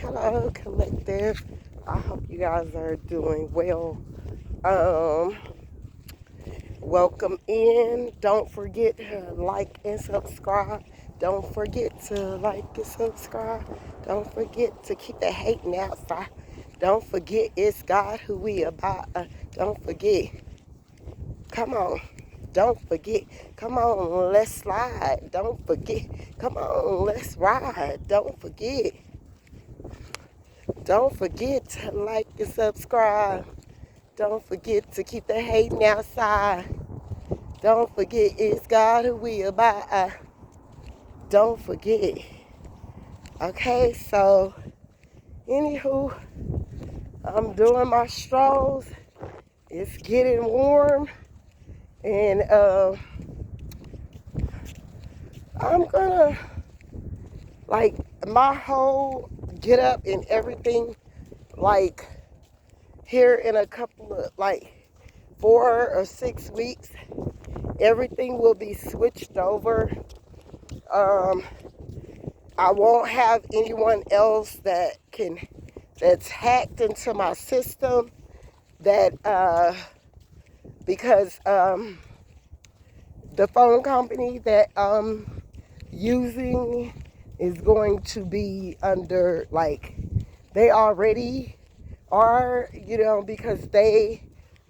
Hello, collective. I hope you guys are doing well. Um, Welcome in. Don't forget to like and subscribe. Don't forget to like and subscribe. Don't forget to keep the hating outside. Don't forget it's God who we about. Don't forget. Come on. Don't forget. Come on, let's slide. Don't forget. Come on, let's ride. Don't forget. Don't forget to like and subscribe. Don't forget to keep the hating outside. Don't forget it's God who we abide. Don't forget. Okay, so anywho, I'm doing my strolls. It's getting warm, and I'm gonna like my whole get up and everything. Like here in a couple of 4 or 6 weeks, everything will be switched over. I won't have anyone else that's hacked into my system that because the phone company that I'm using is going to be under they already are, because they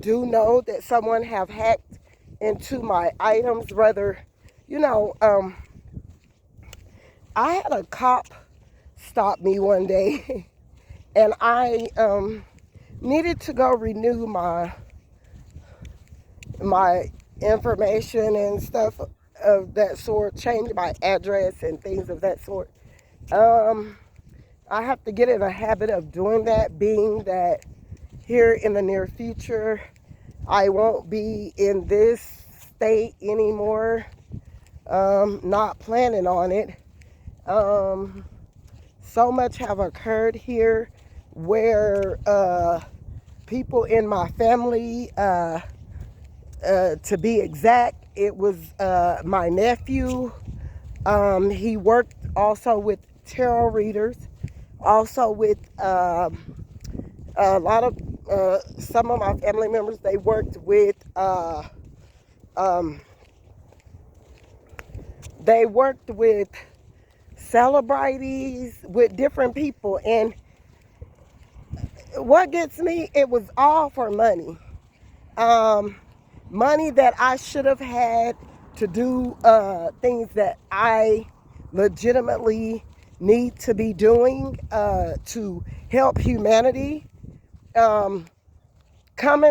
do know that someone have hacked into my items. I had a cop stop me one day and I needed to go renew my information and stuff of that sort, change my address and things of that sort. I have to get in a habit of doing that, being that here in the near future I won't be in this state anymore. Not planning on it. So much have occurred here where people in my family, to be exact, it was my nephew. He worked also with tarot readers, also with a lot of some of my family members. They worked with celebrities, with different people, and what gets me, it was all for money. Money that I should have had to do things that I legitimately need to be doing to help humanity. Coming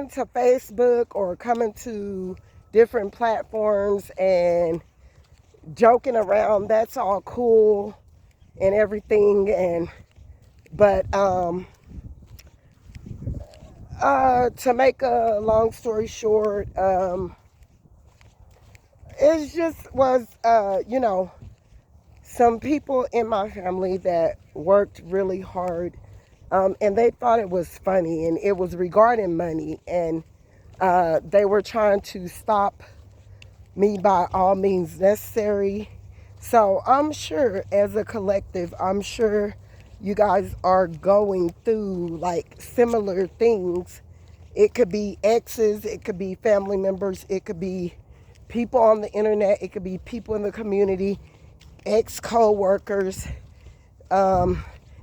to Facebook or coming to different platforms and joking around, that's all cool and everything, but to make a long story short, it just was, some people in my family that worked really hard, and they thought it was funny, and it was regarding money, and they were trying to stop me by all means necessary. So I'm sure as a collective, I'm sure you guys are going through similar things. It could be exes, it could be family members, it could be people on the internet, it could be people in the community, ex-co-workers,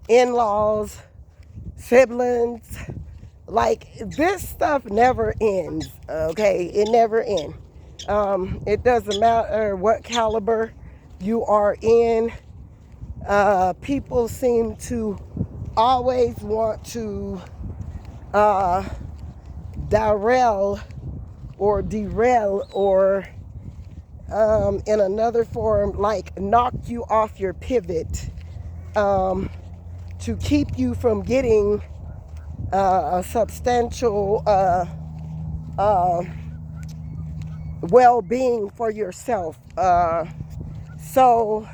in-laws, siblings. This stuff never ends, okay? It never ends. It doesn't matter what caliber you are in. People seem to always want to derail or in another form, knock you off your pivot, to keep you from getting a substantial well-being for yourself. So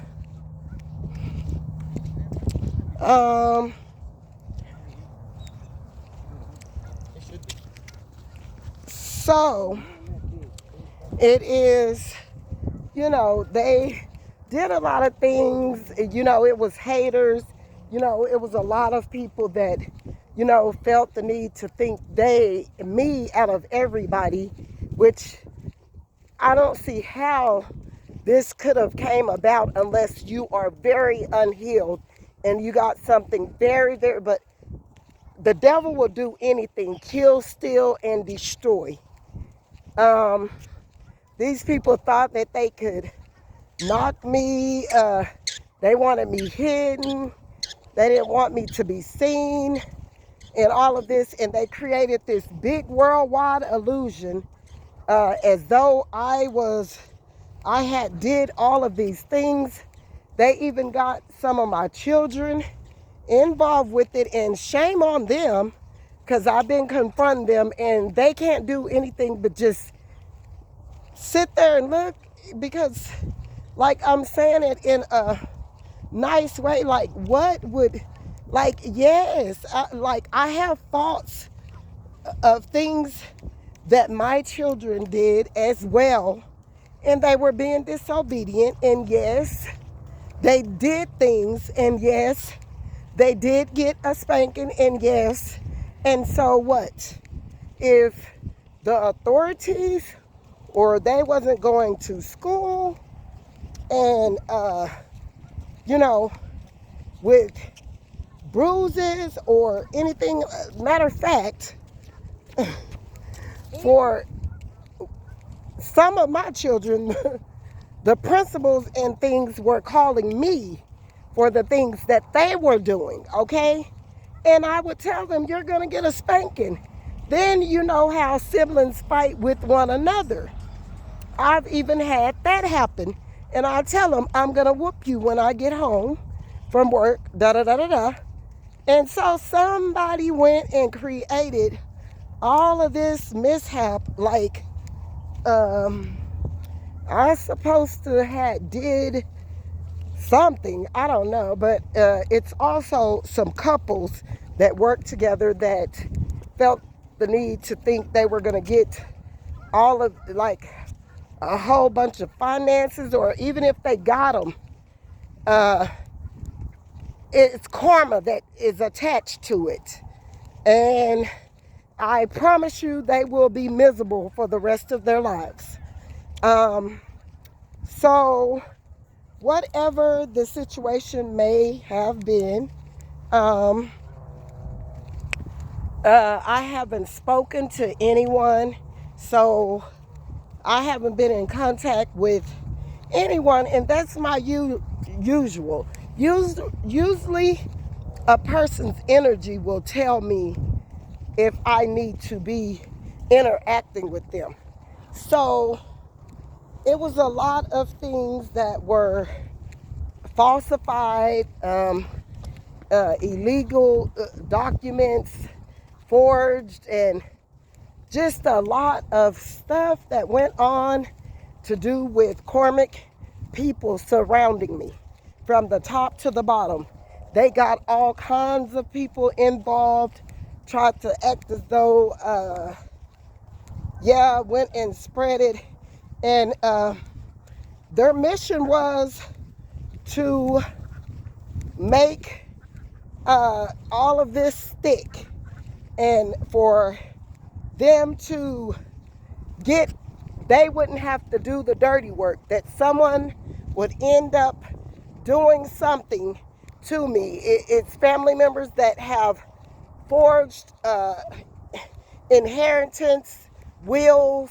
it is, they did a lot of things. It was haters. You know, it was a lot of people that, you know, felt the need to think me out of everybody, which I don't see how this could have came about unless you are very unhealed and you got something but the devil will do anything, kill, steal, and destroy. These people thought that they could knock me. They wanted me hidden. They didn't want me to be seen and all of this. And they created this big worldwide illusion as though I had did all of these things. They even got some of my children involved with it, and shame on them, because I've been confronting them and they can't do anything but just sit there and look, because like I'm saying it in a nice way, like what would, like, yes, I have thoughts of things that my children did as well, and they were being disobedient, and yes, they did things, and yes, they did get a spanking, and yes, and so what? If the authorities or they wasn't going to school and, you know, with bruises or anything, matter of fact, for some of my children, the principals and things were calling me for the things that they were doing, okay? And I would tell them, you're gonna get a spanking. Then you know how siblings fight with one another. I've even had that happen. And I tell them, I'm gonna whoop you when I get home from work, da-da-da-da-da. And so somebody went and created all of this mishap, like I supposed to have did something, I don't know, but it's also some couples that work together that felt the need to think they were going to get all of, like, a whole bunch of finances, or even if they got them, it's karma that is attached to it. And I promise you they will be miserable for the rest of their lives. So whatever the situation may have been, I haven't spoken to anyone, so I haven't been in contact with anyone, and that's my usual. Usually a person's energy will tell me if I need to be interacting with them. So it was a lot of things that were falsified, illegal documents, forged, and just a lot of stuff that went on to do with karmic people surrounding me from the top to the bottom. They got all kinds of people involved, tried to act as though, went and spread it. And their mission was to make all of this stick, and for them to they wouldn't have to do the dirty work, that someone would end up doing something to me. It's family members that have forged inheritance, wills,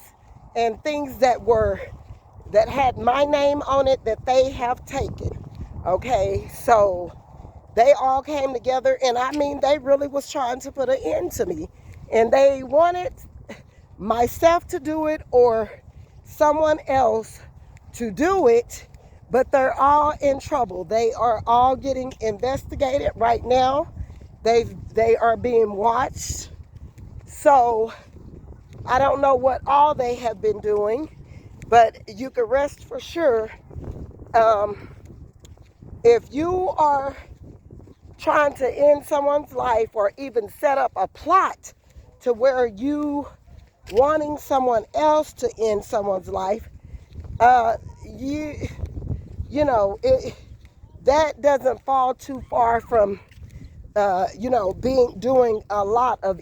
and things that had my name on it that they have taken. Okay, so they all came together, and I mean, they really was trying to put an end to me, and they wanted myself to do it or someone else to do it, but they're all in trouble. They are all getting investigated right now. They are being watched. So I don't know what all they have been doing, but you can rest for sure, if you are trying to end someone's life or even set up a plot to where you wanting someone else to end someone's life, that doesn't fall too far from, you know, doing a lot of